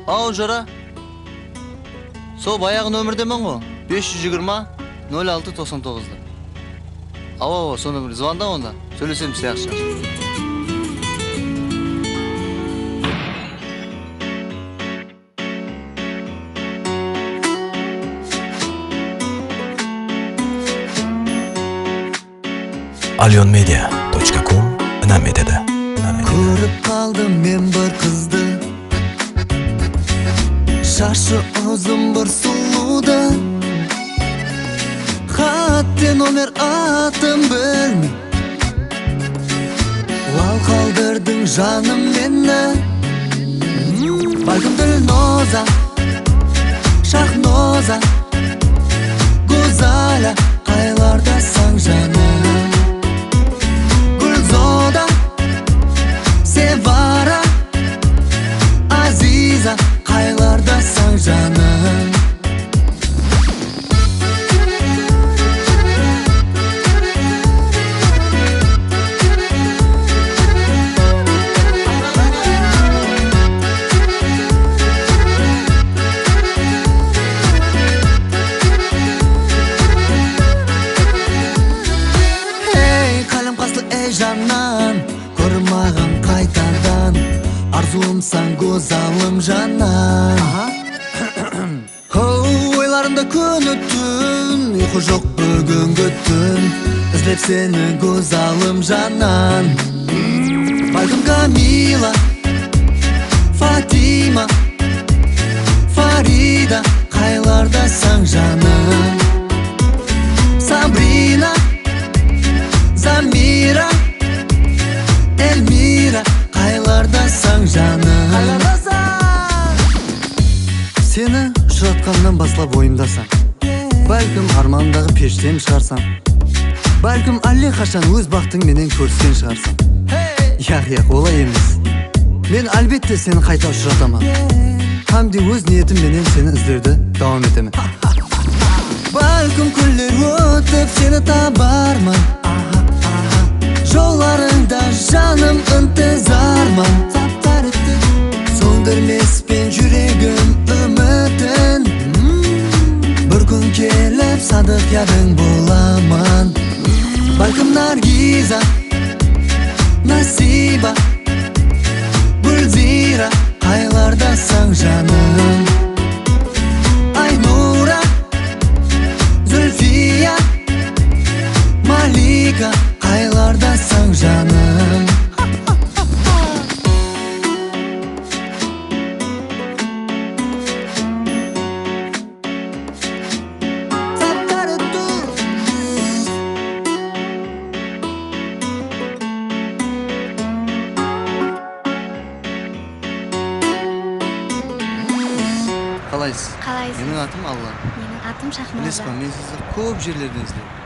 Ау жора. Сол баяғы нөмірдемен ғой. 520 0699'da. Ава, соны бір звонда онда. Söylesem size yaxşı. alyonmedia.com Namedede. Көріп қалдым мен бір қызды, шашы ұзын бір сұлуды. Хатте номер атын білмей лал қалдырдың жаным мені. Бәлкім Ділноза, Шахноза, Гузаля қайлардасың жаным. Гүлзода, Севара, Азиза қайлардасың жаным. Жаннан көрмаған қайтардан, арзуымсаң гозалым жаннан. Ойларымда күні түн, ұйқы жоқ бүгінгі түн, іздеп сені гозалым жаннан. Бәлкім Камила, Фатима, Фарида қайлардасың жаным. Сабрина, Замира, Эльмира қайлардасың жаным. Сені ұшыратқаннан баслап ойымдасаң, бәлкім армандағы пештен шығарсаң, бәлкім әлі қашан өз бақтың менен көрсен шығарсаң. Яқ, олай емес. Мен әлбетте сені қайта ұшыратамын. Хамди өз ниетім менен сені іздеуді давам етемін. Бәлкім күллер өтіп сені табармын, жолларыңда жаным ынтызармын. Сөндірмеспен жүрегім үмітін, бір күн келіп садық ядың боламын. Бәлкім Наргиза, Насиба, Гүлзира қайлардасың жаным. Айнура, Зүлфия, Малика қайлардасың жаным. Қалайсыз? Қалайсыз? Менің атым Алла. Менің атым Шахноза. Білесіз ба, мен сізді көп жерлерден іздедім.